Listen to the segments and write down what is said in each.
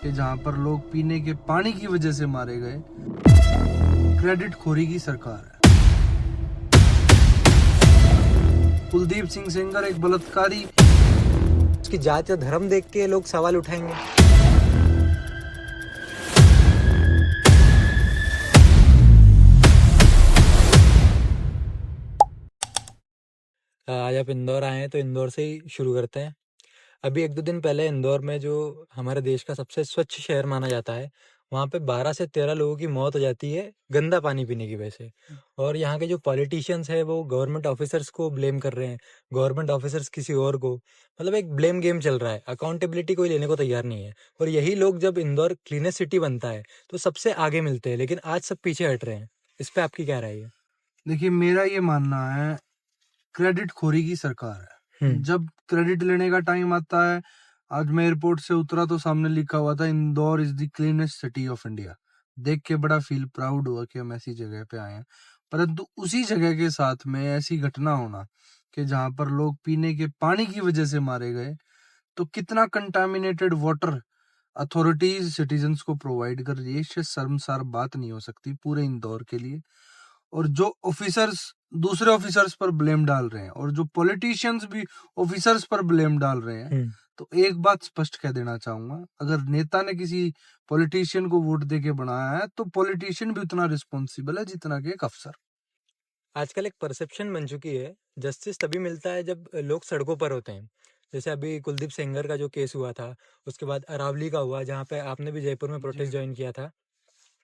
कि जहां पर लोग पीने के पानी की वजह से मारे गए। क्रेडिट खोरी की सरकार है। कुलदीप सिंह सेंगर एक बलात्कारी। उसकी जात या धर्म देख के लोग सवाल उठाएंगे। आज आप इंदौर आए हैं तो इंदौर से ही शुरू करते हैं। अभी 1-2 दिन पहले इंदौर में जो हमारे देश का सबसे स्वच्छ शहर माना जाता है, वहाँ पे 12 से 13 लोगों की मौत हो जाती है गंदा पानी पीने की वजह से। और यहाँ के जो पॉलिटिशियंस हैं वो गवर्नमेंट ऑफिसर्स को ब्लेम कर रहे हैं, गवर्नमेंट ऑफिसर्स किसी और को। मतलब एक ब्लेम गेम चल रहा है, अकाउंटेबिलिटी कोई लेने को तैयार नहीं है। और यही लोग जब इंदौर क्लीनेस्ट सिटी बनता है तो सबसे आगे मिलते हैं, लेकिन आज सब पीछे हट रहे हैं। इस पे आपकी क्या राय है? देखिए, मेरा ये मानना है क्रेडिट खोरी की सरकार है। जब क्रेडिट लेने का टाइम आता है, आज मैं एयरपोर्ट से उतरा तो सामने लिखा हुआ था Indore is the cleanest city of India. देख के बड़ा फील प्राउड हुआ कि हम ऐसी जगह पे आए हैं। परंतु उसी जगह के साथ में ऐसी घटना होना कि जहां पर लोग पीने के पानी की वजह से मारे गए, तो कितना कंटामिनेटेड वाटर अथॉरिटीज सिटीजन्स को प्रोवाइड कर रही है, इससे शर्मसार बात नहीं हो सकती पूरे इंदौर के लिए। और जो ऑफिसर्स दूसरे ऑफिसर्स पर ब्लेम डाल रहे हैं और जो पॉलिटिशियंस भी ऑफिसर्स पर ब्लेम डाल रहे हैं, तो एक बात स्पष्ट कह देना चाहूंगा, अगर नेता ने किसी पॉलिटिशियन को वोट देके बनाया है तो पॉलिटिशियन भी उतना रिस्पॉन्सिबल है जितना कि एक अफसर। आजकल एक परसेप्शन बन चुकी है, जस्टिस तभी मिलता है जब लोग सड़कों पर होते हैं। जैसे अभी कुलदीप सेंगर का जो केस हुआ था, उसके बाद अरावली का हुआ, जहाँ पे आपने भी जयपुर में प्रोटेस्ट ज्वाइन किया था।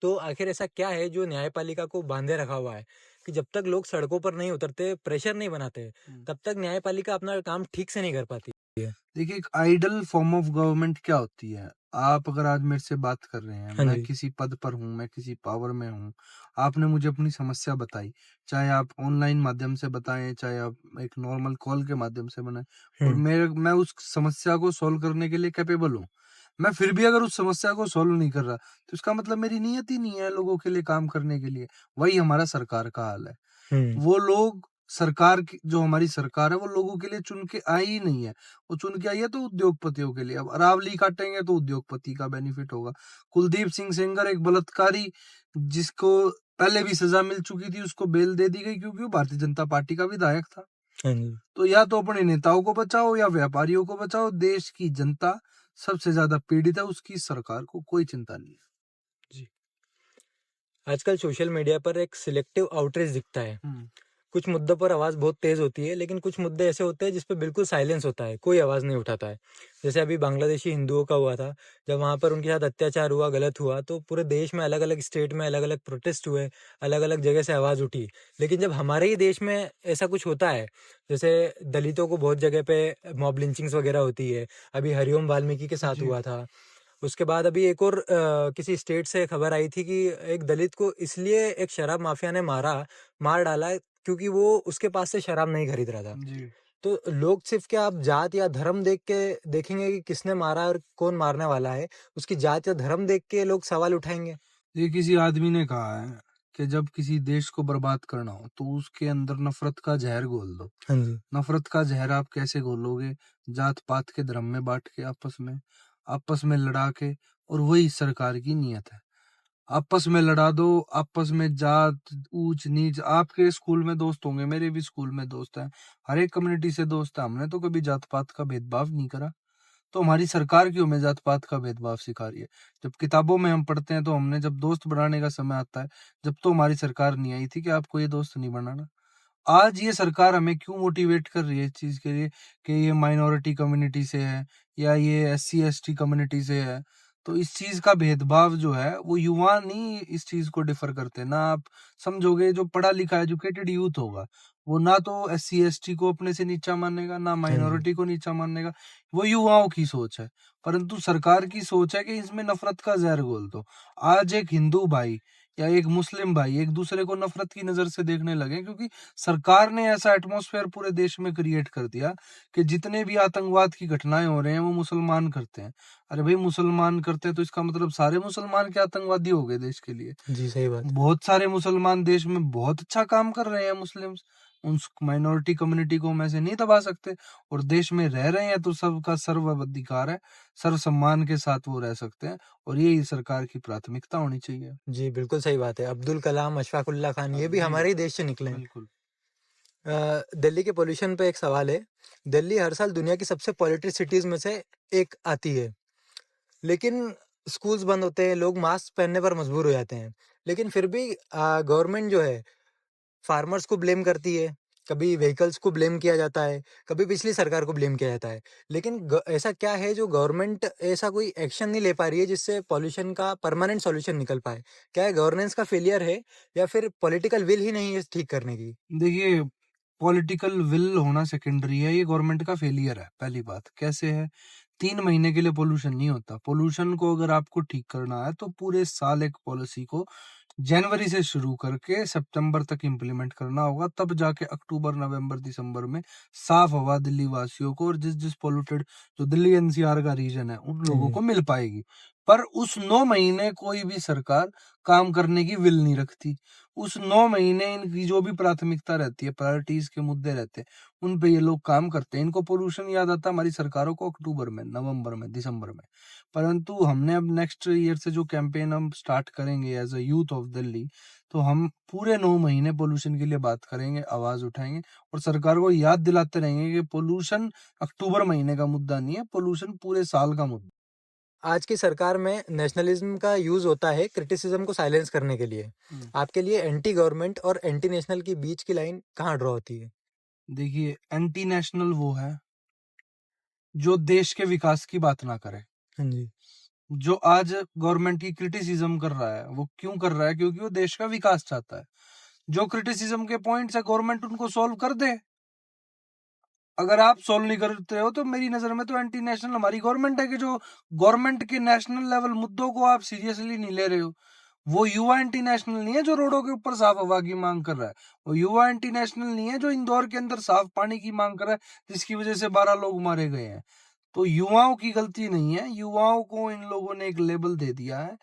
तो आखिर ऐसा क्या है जो न्यायपालिका को बांधे रखा हुआ है कि जब तक लोग सड़कों पर नहीं उतरते, प्रेशर नहीं बनाते, तब तक न्यायपालिका अपना काम ठीक से नहीं कर पाती है? देखिए, एक आइडल फॉर्म ऑफ गवर्नमेंट क्या होती है? आप अगर आज मेरे से बात कर रहे हैं, हाँ मैं जी। किसी पद पर हूँ, मैं किसी पावर में हूँ, आपने मुझे अपनी समस्या बताई, चाहे आप ऑनलाइन माध्यम से बताएं, चाहे आप एक नॉर्मल कॉल के माध्यम से बनाएं, और मैं उस समस्या को सॉल्व करने के लिए कैपेबल हूँ। मैं फिर भी अगर उस समस्या को सॉल्व नहीं कर रहा, तो इसका मतलब मेरी नीयत ही नहीं है लोगों के लिए काम करने के लिए। वही हमारा सरकार का हाल है। वो लोग सरकार की, जो हमारी सरकार है, वो लोगों के लिए चुन के आई ही नहीं है। वो चुन के आई है तो उद्योगपतियों के लिए। अब अरावली काटेंगे तो उद्योगपति का बेनिफिट होगा। कुलदीप सिंह सेंगर एक बलात्कारी, जिसको पहले भी सजा मिल चुकी थी, उसको बेल दे दी गई क्योंकि वो भारतीय जनता पार्टी का विधायक था। हाँ जी। तो या तो अपने नेताओं को बचाओ या व्यापारियों को बचाओ। देश की जनता सबसे ज्यादा पीड़ित है, उसकी सरकार को कोई चिंता नहीं है। जी। आजकल सोशल मीडिया पर एक सिलेक्टिव आउटरीच दिखता है। कुछ मुद्दों पर आवाज बहुत तेज होती है, लेकिन कुछ मुद्दे ऐसे होते हैं जिसपे बिल्कुल साइलेंस होता है, कोई आवाज नहीं उठाता है। जैसे अभी बांग्लादेशी हिंदुओं का हुआ था, जब वहां पर उनके साथ अत्याचार हुआ, गलत हुआ, तो पूरे देश में अलग अलग स्टेट में अलग अलग प्रोटेस्ट हुए, अलग अलग जगह से आवाज उठी। लेकिन जब हमारे ही देश में ऐसा कुछ होता है, जैसे दलितों को बहुत जगह पे मॉब लिंचिंग्स वगैरह होती है, अभी हरिओम वाल्मीकि के साथ हुआ था। उसके बाद अभी एक और किसी स्टेट से खबर आई थी कि एक दलित को इसलिए एक शराब माफिया ने मार डाला क्योंकि वो उसके पास से शराब नहीं खरीद रहा था। जी। तो लोग सिर्फ क्या आप जात या धर्म देख के देखेंगे कि किसने मारा और कौन मारने वाला है, उसकी जात या धर्म देख के लोग सवाल उठाएंगे। ये किसी आदमी ने कहा है कि जब किसी देश को बर्बाद करना हो तो उसके अंदर नफरत का जहर घोल दो। हाँ जी। नफरत का जहर आप कैसे घोलोगे? जात पात के धर्म में बांट के, आपस में लड़ा के। और वही सरकार की नीयत है, आपस में लड़ा दो। आपस में जात ऊंच नीच, आपके स्कूल में दोस्त होंगे, मेरे भी स्कूल में दोस्त हैं, हर एक कम्युनिटी से दोस्त है। हमने तो कभी जात पात का भेदभाव नहीं करा। तो हमारी सरकार क्यों हमें जात पात का भेदभाव सिखा रही है? जब किताबों में हम पढ़ते हैं तो हमने, जब दोस्त बनाने का समय आता है, जब तो हमारी सरकार नहीं आई थी कि आपको ये दोस्त नहीं बनाना। आज ये सरकार हमें क्यों मोटिवेट कर रही है इस चीज के लिए कि ये माइनॉरिटी कम्युनिटी से है या ये एससी एसटी कम्युनिटी से है? तो इस चीज का भेदभाव जो है, वो युवा नहीं इस चीज को डिफर करते ना। आप समझोगे, जो पढ़ा लिखा एजुकेटेड यूथ होगा, वो ना तो एससी एसटी को अपने से नीचा मानेगा, ना माइनॉरिटी को नीचा मानेगा। वो युवाओं की सोच है। परंतु सरकार की सोच है कि इसमें नफरत का जहर घोल दो। आज एक हिंदू भाई या एक मुस्लिम भाई एक दूसरे को नफरत की नजर से देखने लगे, क्योंकि सरकार ने ऐसा एटमॉस्फेयर पूरे देश में क्रिएट कर दिया कि जितने भी आतंकवाद की घटनाएं हो रहे हैं वो मुसलमान करते हैं। अरे भाई, मुसलमान करते हैं तो इसका मतलब सारे मुसलमान के आतंकवादी हो गए देश के लिए? जी, सही बात है। बहुत सारे मुसलमान देश में बहुत अच्छा काम कर रहे हैं। मुस्लिम्स उन माइनॉरिटी कम्युनिटी को हम ऐसे नहीं दबा सकते। और देश में रह रहे हैं तो सबका सर्व अधिकार है, सर्व सम्मान के साथ वो रह सकते हैं, और यही सरकार की प्राथमिकता होनी चाहिए। जी, बिल्कुल सही बात है। अब्दुल कलाम, अशफाकुल्ला खान, ये भी जी, हमारे ही देश से निकले हैं। बिल्कुल। दिल्ली के पोल्यूशन पे एक सवाल है। दिल्ली हर साल दुनिया की सबसे पॉल्यूटेड सिटीज में से एक आती है, लेकिन स्कूल्स बंद होते हैं, लोग मास्क पहनने पर मजबूर हो जाते हैं। लेकिन फिर भी गवर्नमेंट जो है फार्मर्स को ब्लेम करती है, कभी व्हीकल्स को ब्लेम किया जाता है, कभी पिछली सरकार को ब्लेम किया जाता है। लेकिन ऐसा क्या है जो गवर्नमेंट ऐसा कोई एक्शन नहीं ले पा रही है जिससे पॉल्यूशन का परमानेंट सॉल्यूशन निकल पाए? क्या है, गवर्नेंस का फेलियर है या फिर पॉलिटिकल विल ही नहीं है ठीक करने की? देखिए, पॉलिटिकल विल होना सेकेंडरी है, ये गवर्नमेंट का फेलियर है। पहली बात कैसे है, 3 महीने के लिए पोल्यूशन नहीं होता। पोल्यूशन को अगर आपको ठीक करना है तो पूरे साल एक पॉलिसी को जनवरी से शुरू करके सितंबर तक इम्प्लीमेंट करना होगा, तब जाके अक्टूबर, नवंबर, दिसंबर में साफ हवा दिल्ली वासियों को और जिस पोल्यूटेड जो दिल्ली एनसीआर का रीजन है उन लोगों को मिल पाएगी। पर उस 9 महीने कोई भी सरकार काम करने की विल नहीं रखती। उस 9 महीने इनकी जो भी प्राथमिकता रहती है, प्रायोरिटीज के मुद्दे रहते हैं, उन पे ये लोग काम करते हैं। इनको पोल्यूशन याद आता है हमारी सरकारों को अक्टूबर में, नवंबर में, दिसंबर में। परंतु हमने अब नेक्स्ट ईयर से जो कैंपेन हम स्टार्ट करेंगे as a youth of Delhi, तो हम पूरे 9 महीने पोल्यूशन के लिए बात करेंगे, आवाज उठाएंगे और सरकार को याद दिलाते रहेंगे कि पोल्यूशन अक्टूबर महीने का मुद्दा नहीं है, पोल्यूशन पूरे साल का मुद्दा। आज की सरकार में नेशनलिज्म का यूज होता है क्रिटिसिज्म को साइलेंस करने के लिए। आपके लिए एंटी गवर्नमेंट और एंटी नेशनल की बीच की लाइन कहाँ ड्रॉ होती है? देखिए, एंटी नेशनल वो है जो देश के विकास की बात ना करे। हाँ जी। जो आज गवर्नमेंट की क्रिटिसिज्म कर रहा है, वो क्यों कर रहा है? क्योंकि वो देश का विकास चाहता है। जो क्रिटिसिज्म के पॉइंट्स है, गवर्नमेंट उनको सॉल्व कर दे। अगर आप सॉल्व नहीं करते हो तो मेरी नजर में तो एंटी नेशनल हमारी गवर्नमेंट है, कि जो गवर्नमेंट के नेशनल लेवल मुद्दों को आप सीरियसली नहीं ले रहे हो। वो युवा एंटी नेशनल नहीं है जो रोडों के ऊपर साफ हवा की मांग कर रहा है। वो युवा एंटी नेशनल नहीं है जो इंदौर के अंदर साफ पानी की मांग कर रहा है, जिसकी वजह से 12 लोग मारे गए हैं। तो युवाओं की गलती नहीं है। युवाओं को इन लोगों ने एक लेबल दे दिया है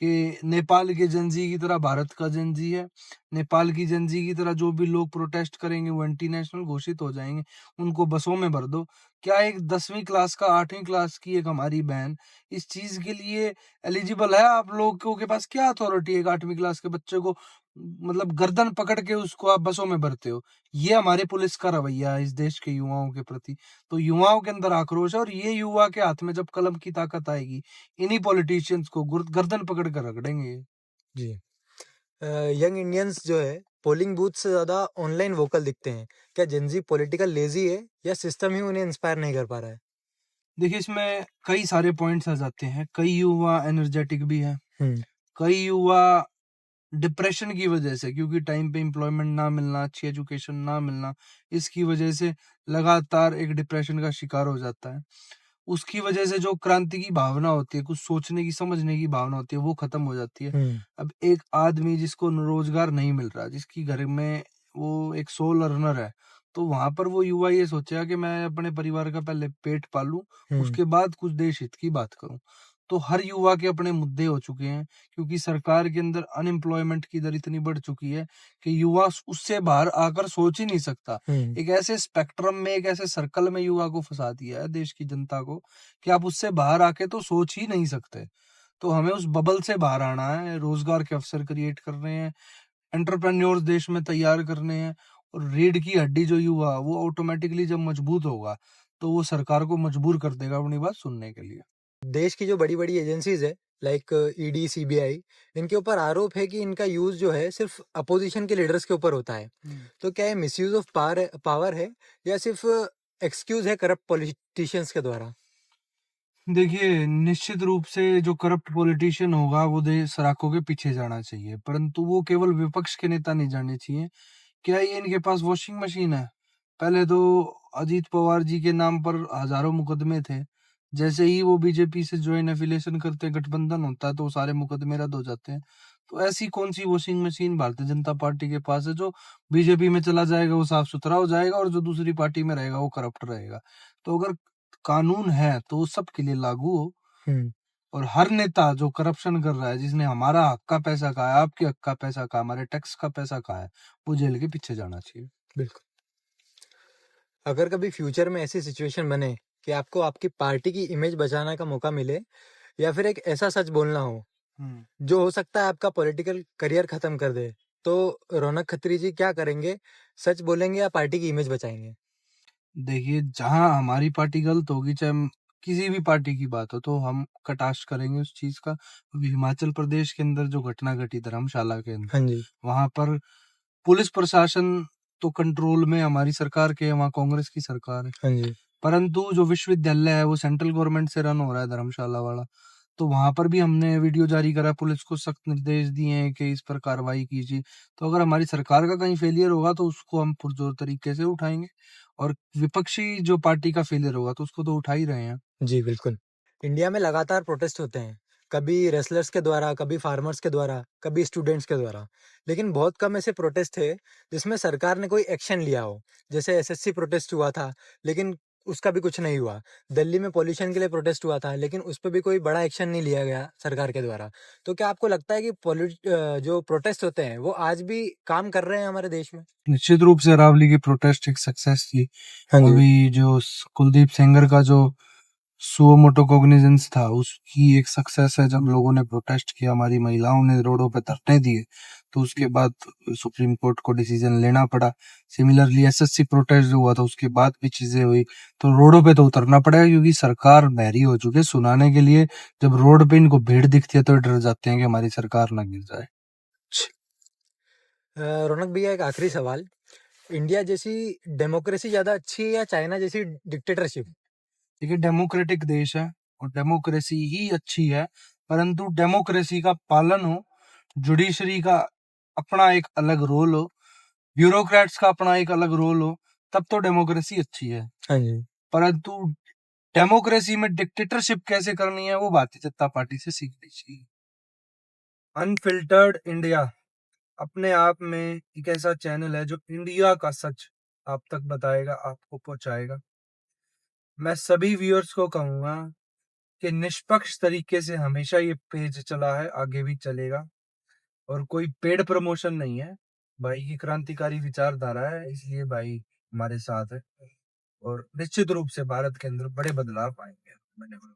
कि नेपाल के जनजी की तरह भारत का जनजी है। नेपाल की जनजी की तरह जो भी लोग प्रोटेस्ट करेंगे वो एंटी नेशनल घोषित हो जाएंगे। उनको बसों में भर दो। क्या एक 10वीं क्लास का 8वीं क्लास की एक हमारी बहन इस चीज के लिए एलिजिबल है? आप लोगों के पास क्या अथॉरिटी है? एक 8वीं क्लास के बच्चे को मतलब गर्दन पकड़ के उसको आप बसों में भरते हो। ये हमारे पुलिस का रवैया है इस देश के युवाओं के प्रति। तो युवाओं के अंदर आक्रोश है, और ये युवा के हाथ में जब कलम की ताकत आएगी, इन्हीं पॉलिटिशियंस को गर्दन पकड़ कर रगड़ेंगे ये। जी। यंग इंडियंस जो है पोलिंग बूथ से ज्यादा ऑनलाइन वोकल दिखते हैं। क्या जेनजी पॉलिटिकल लेजी है या सिस्टम ही उन्हें इंस्पायर नहीं कर पा रहा है? देखिए, इसमें कई सारे पॉइंट्स आ जाते हैं। कई युवा एनर्जेटिक भी हैं, कई युवा डिप्रेशन की वजह से, क्योंकि टाइम पे एम्प्लॉयमेंट ना मिलना, अच्छी एजुकेशन ना मिलना, इसकी वजह से लगातार एक डिप्रेशन का शिकार हो जाता है। उसकी वजह से जो क्रांति की भावना होती है, कुछ सोचने की, समझने की भावना होती है, वो खत्म हो जाती है। अब एक आदमी जिसको रोजगार नहीं मिल रहा, जिसकी घर में वो एक सोल अर्नर है, तो वहां पर वो युवा ये सोचेगा कि मैं अपने परिवार का पहले पेट पालूं, उसके बाद कुछ देश हित की बात करूं। तो हर युवा के अपने मुद्दे हो चुके हैं, क्योंकि सरकार के अंदर अनएम्प्लॉयमेंट की दर इतनी बढ़ चुकी है कि युवा उससे बाहर आकर सोच ही नहीं सकता। एक ऐसे स्पेक्ट्रम में, एक ऐसे सर्कल में युवा को फंसा दिया है देश की जनता को, कि आप उससे बाहर आके तो सोच ही नहीं सकते। तो हमें उस बबल से बाहर आना है, रोजगार के अवसर क्रिएट करने हैं, एंटरप्रेन्योर्स देश में तैयार करने हैं। और रीढ़ की हड्डी जो युवा, वो ऑटोमेटिकली जब मजबूत होगा तो वो सरकार को मजबूर कर देगा अपनी बात सुनने के लिए। देश की जो बड़ी बड़ी एजेंसीज है लाइक ईडी, सीबीआई, इनके ऊपर आरोप है कि इनका यूज जो है सिर्फ अपोजिशन के लीडर्स के ऊपर होता है। तो क्या ये मिसयूज ऑफ पावर है या सिर्फ एक्सक्यूज है करप्ट पॉलिटिशियंस के द्वारा? देखिए, निश्चित रूप से जो करप्ट पॉलिटिशियन होगा वो देश सलाखों के पीछे जाना चाहिए, परंतु वो केवल विपक्ष के नेता नहीं जाने चाहिए। क्या ये इनके पास वॉशिंग मशीन है? पहले तो अजीत पवार जी के नाम पर हजारों मुकदमे थे। जैसे ही वो बीजेपी से ज्वाइन एफिलिएशन करते हैं, गठबंधन होता है, तो सारे मुकदमे रद्द हो जाते हैं। तो ऐसी कौन सी washing machine Bharatiya Janata party के पास है जो बीजेपी में चला जाएगा वो साफ सुथरा हो जाएगा, और जो दूसरी पार्टी में रहेगा वो करप्ट रहेगा? तो अगर कानून है तो वो सबके लिए लागू हो, और हर नेता जो करप्शन कर रहा है, जिसने हमारा हक का पैसा खाया, आपके हक का पैसा खाया, हमारे टैक्स का पैसा खाया, वो जेल के पीछे जाना चाहिए। बिल्कुल। अगर कभी फ्यूचर में ऐसी सिचुएशन बने कि आपको आपकी पार्टी की इमेज बचाने का मौका मिले या फिर एक ऐसा सच बोलना हो जो हो सकता है आपका पॉलिटिकल करियर खत्म कर दे, तो रौनक खत्री जी क्या करेंगे? सच बोलेंगे या पार्टी की इमेज बचाएंगे? देखिए, जहाँ हमारी पार्टी गलत होगी, चाहे किसी भी पार्टी की बात हो, तो हम कटाक्ष करेंगे उस चीज का। अभी हिमाचल प्रदेश के अंदर जो घटना घटी धर्मशाला के अंदर, हाँ जी। वहां पर पुलिस प्रशासन तो कंट्रोल में हमारी सरकार के, वहाँ कांग्रेस की सरकार है, हाँ जी। परंतु जो विश्वविद्यालय है वो सेंट्रल गवर्नमेंट से रन हो रहा है, धर्मशाला वाला। तो वहां पर भी हमने वीडियो जारी करा, पुलिस को सख्त निर्देश दिए हैं कि इस पर कार्रवाई कीजिए। तो अगर हमारी सरकार का कहीं फेलियर होगा तो उसको हम पुरजोर तरीके से उठाएंगे, और विपक्षी जो पार्टी का फेलियर होगा तो उसको तो उठा ही रहे हैं। जी, बिल्कुल। इंडिया में लगातार प्रोटेस्ट होते हैं, कभी रेसलर्स के द्वारा, कभी फार्मर्स के द्वारा, कभी स्टूडेंट्स के द्वारा। लेकिन बहुत कम ऐसे प्रोटेस्ट थे जिसमें सरकार ने कोई एक्शन लिया हो। जैसे एसएससी प्रोटेस्ट हुआ था, लेकिन उसका भी कुछ नहीं हुआ। दिल्ली में पॉल्यूशन के लिए प्रोटेस्ट हुआ था, लेकिन उस पे भी कोई बड़ा एक्शन नहीं लिया गया सरकार के द्वारा। तो क्या आपको लगता है कि जो प्रोटेस्ट होते हैं, वो आज भी काम कर रहे हैं हमारे देश में? निश्चित रूप से अरावली की प्रोटेस्ट एक सक्सेस थी। हाँ जी। अभी जो कुलदीप सेंगर का जो सुओ मोटो कॉग्निजेंस था, उसकी एक सक्सेस है। जब लोगों ने प्रोटेस्ट किया, हमारी महिलाओं ने रोडों पे धरने दिए, तो उसके बाद सुप्रीम कोर्ट को डिसीजन लेना पड़ा। सिमिलरली एसएससी प्रोटेस्ट जो हुआ था, उसके बाद भी चीजें हुई, तो रोडों पे तो उतरना पड़ेगा, क्योंकि सरकार बहरी हो चुकी है सुनाने के लिए। जब रोड पे इनको भीड़ दिखती है तो ये डर जाते हैं कि हमारी सरकार ना गिर जाए। रौनक भैया, एक आखिरी सवाल। इंडिया जैसी डेमोक्रेसी ज्यादा अच्छी है या चाइना जैसी डिक्टेटरशिप? देखिए, डेमोक्रेटिक देश है और डेमोक्रेसी ही अच्छी है, परंतु डेमोक्रेसी का पालन हो, जुडिशरी का अपना एक अलग रोल हो, ब्यूरोक्रेट्स का अपना एक अलग रोल हो, तब तो डेमोक्रेसी अच्छी है। हाँ जी। परंतु डेमोक्रेसी में डिक्टेटरशिप कैसे करनी है, वो भारतीय जनता पार्टी से सीखनी चाहिए। अनफिल्टर्ड इंडिया अपने आप में एक ऐसा चैनल है जो इंडिया का सच आप तक बताएगा, आपको पहुंचाएगा। मैं सभी व्यूअर्स को कहूंगा कि निष्पक्ष तरीके से हमेशा ये पेज चला है, आगे भी चलेगा, और कोई पेड प्रमोशन नहीं है। भाई की क्रांतिकारी विचारधारा है, इसलिए भाई हमारे साथ है, और निश्चित रूप से भारत के अंदर बड़े बदलाव आएंगे। धन्यवाद।